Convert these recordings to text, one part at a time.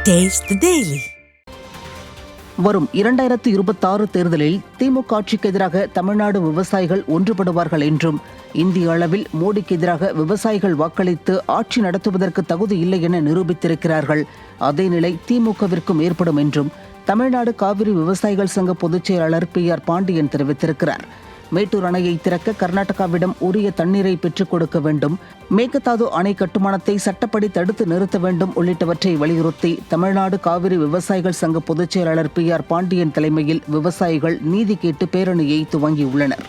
Taste the Daily. வரும் 2026 தேர்தலில் திமுக ஆட்சிக்கு எதிராக தமிழ்நாடு விவசாயிகள் ஒன்றுபடுவார்கள் என்றும் இந்திய அளவில் மோடிக்கு எதிராக விவசாயிகள் வாக்களித்து ஆட்சி நடத்துவதற்கு தகுதி இல்லை என நிரூபித்திருக்கிறார்கள். அதே நிலை திமுகவிற்கும் ஏற்படும் என்றும் தமிழ்நாடு காவிரி விவசாயிகள் சங்க பொதுச் செயலாளர் PR பாண்டியன் தெரிவித்திருக்கிறார். மேட்டூர் அணையை திறக்க கர்நாடகாவிடம் உரிய தண்ணீரை பெற்றுக் கொடுக்க வேண்டும், மேகதாது அணை கட்டுமானத்தை சட்டப்படி தடுத்து நிறுத்த வேண்டும் உள்ளிட்டவற்றை வலியுறுத்தி தமிழ்நாடு காவிரி விவசாயிகள் சங்க பொதுச் செயலாளர் PR பாண்டியன் தலைமையில் விவசாயிகள் நீதி கேட்டு பேரணியை துவங்கியுள்ளனர்.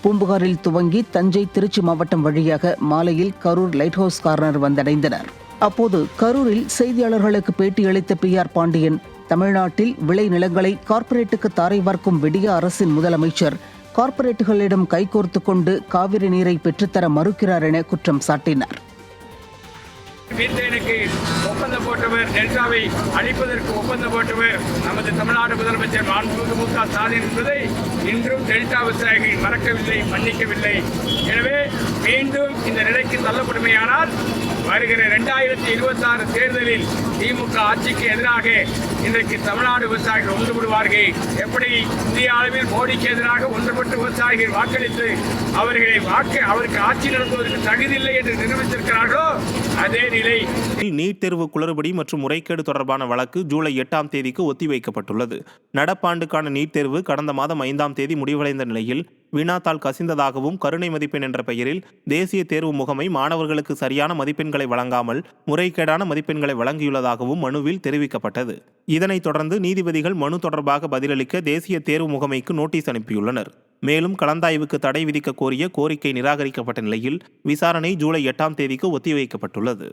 பூம்புகாரில் துவங்கி தஞ்சை, திருச்சி மாவட்டம் வழியாக மாலையில் கரூர் லைட் ஹவுஸ் கார்னர் வந்தடைந்தனர். அப்போது கரூரில் செய்தியாளர்களுக்கு பேட்டியளித்த PR பாண்டியன், தமிழ்நாட்டில் விளை நிலங்களை கார்ப்பரேட்டுக்கு தாரை வார்க்கும் விடிய அரசின் முதலமைச்சர் கார்ப்பரேட்டுகளிடம் கைகோர்த்து கொண்டு காவிரி நீரை பெற்றுத்தர மறுக்கிறார் என குற்றம் சாட்டினார். மீத்தேனுக்கு ஒப்பந்தம் போட்டவர், டெல்டாவை அழிப்பதற்கு ஒப்பந்தம் போட்டவர் நமது தமிழ்நாடு முதலமைச்சர் மாண்புமிகு மு க ஸ்டாலின் என்பதை இன்றும் டெல்டா விவசாயிகள் மறக்கவில்லை, மன்னிக்கவில்லை. எனவே மீண்டும் இந்த நிலைக்கு தள்ளப்படுமையானால் வருகிற 2026 தேர்தலில் திமுக ஆட்சிக்கு எதிராக இன்றைக்கு தமிழ்நாடு விவசாயிகள் ஒன்றுபடுவார்கள். எப்படி இந்திய அளவில் மோடிக்கு எதிராக ஒன்றுபட்டு விவசாயிகள் வாக்களித்து அவருக்கு ஆட்சி நடத்துவதற்கு தகுதியில்லை என்று நிரூபித்திருக்கிறார்களோ அதே நிலை. நீட் தேர்வு குளறுபடி மற்றும் முறைகேடு தொடர்பான வழக்கு ஜூலை 8ஆம் தேதிக்கு ஒத்திவைக்கப்பட்டுள்ளது. நடப்பாண்டுக்கான நீட் தேர்வு கடந்த மாதம் 5ஆம் தேதி முடிவடைந்த நிலையில் வினாத்தாள் கசிந்ததாகவும் கருணை மதிப்பெண் என்ற பெயரில் தேசிய தேர்வு முகமை மாணவர்களுக்கு சரியான மதிப்பெண்களை வழங்காமல் முறைகேடான மதிப்பெண்களை வழங்கியுள்ளதாகவும் மனுவில் தெரிவிக்கப்பட்டது. இதனைத் தொடர்ந்து நீதிபதிகள் மனு தொடர்பாக பதிலளிக்க தேசிய தேர்வு முகமைக்கு நோட்டீஸ் அனுப்பியுள்ளனர். மேலும் கலந்தாய்வுக்கு தடை விதிக்க கோரிய கோரிக்கை நிராகரிக்கப்பட்ட நிலையில் விசாரணை ஜூலை 8ஆம் தேதிக்கு ஒத்திவைக்கப்பட்டுள்ளது.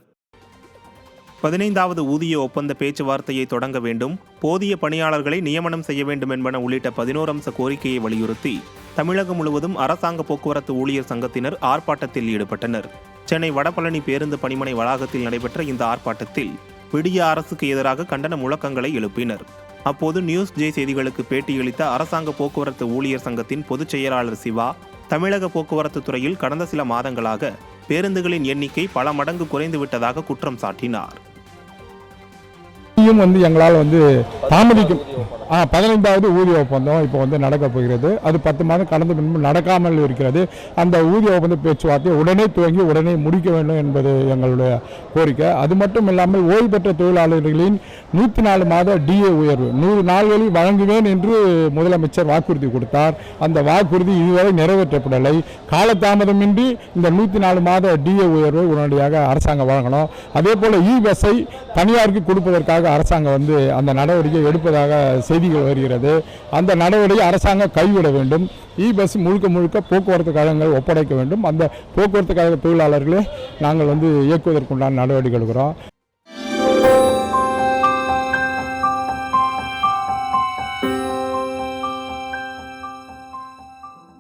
15வது ஊதிய ஒப்பந்த பேச்சுவார்த்தையை தொடங்க வேண்டும், போதிய பணியாளர்களை நியமனம் செய்ய வேண்டும் என்பன உள்ளிட்ட 11 அம்ச கோரிக்கையை வலியுறுத்தி தமிழகம் முழுவதும் அரசாங்க போக்குவரத்து ஊழியர் சங்கத்தினர் ஆர்ப்பாட்டத்தில் ஈடுபட்டனர். சென்னை வடபழனி பேருந்து பணிமனை வளாகத்தில் நடைபெற்ற இந்த ஆர்ப்பாட்டத்தில் விடிய அரசுக்கு எதிராக கண்டன முழக்கங்களை எழுப்பினர். அப்போது நியூஸ் ஜே செய்திகளுக்கு பேட்டியளித்த அரசாங்க போக்குவரத்து ஊழியர் சங்கத்தின் பொதுச் செயலாளர் சிவா, தமிழக போக்குவரத்து துறையில் கடந்த சில மாதங்களாக பேருந்துகளின் எண்ணிக்கை பல மடங்கு குறைந்துவிட்டதாக குற்றம் சாட்டினார். எங்களால் தாமதிக்கும் 15வது ஊதிய ஒப்பந்தம் இப்போ நடக்க போகிறது. அது 10 மாதம் கடந்த பின்பு நடக்காமல் இருக்கிறது. அந்த ஊதிய ஒப்பந்த பேச்சுவார்த்தையை உடனே துவங்கி உடனே முடிக்க வேண்டும் என்பது எங்களுடைய கோரிக்கை. அது மட்டும் இல்லாமல் ஓய்வு பெற்ற தொழிலாளர்களின் 104 மாத DA உயர்வு 100 நாள்களில் வழங்குவேன் என்று முதலமைச்சர் வாக்குறுதி கொடுத்தார். அந்த வாக்குறுதி இதுவரை நிறைவேற்றப்படவில்லை. காலதாமதமின்றி இந்த 104 மாத DA உயர்வை உடனடியாக அரசாங்கம் வழங்கணும். அதே போல பஸ்ஸை தனியாருக்கு கொடுப்பதற்காக அரசாங்கம் அந்த நடவடிக்கை எடுப்பதாக செய்திகள் வருகிறது. அந்த நடவடிக்கை அரசாங்கம் கைவிட வேண்டும். பஸ் முழுக்க போக்குவரத்து கழகங்கள் ஒப்படைக்க வேண்டும். அந்த போக்குவரத்து கழக தொழிலாளர்களே நாங்கள் இயக்குவதற்குண்டான நடவடிக்கை எடுக்கிறோம்.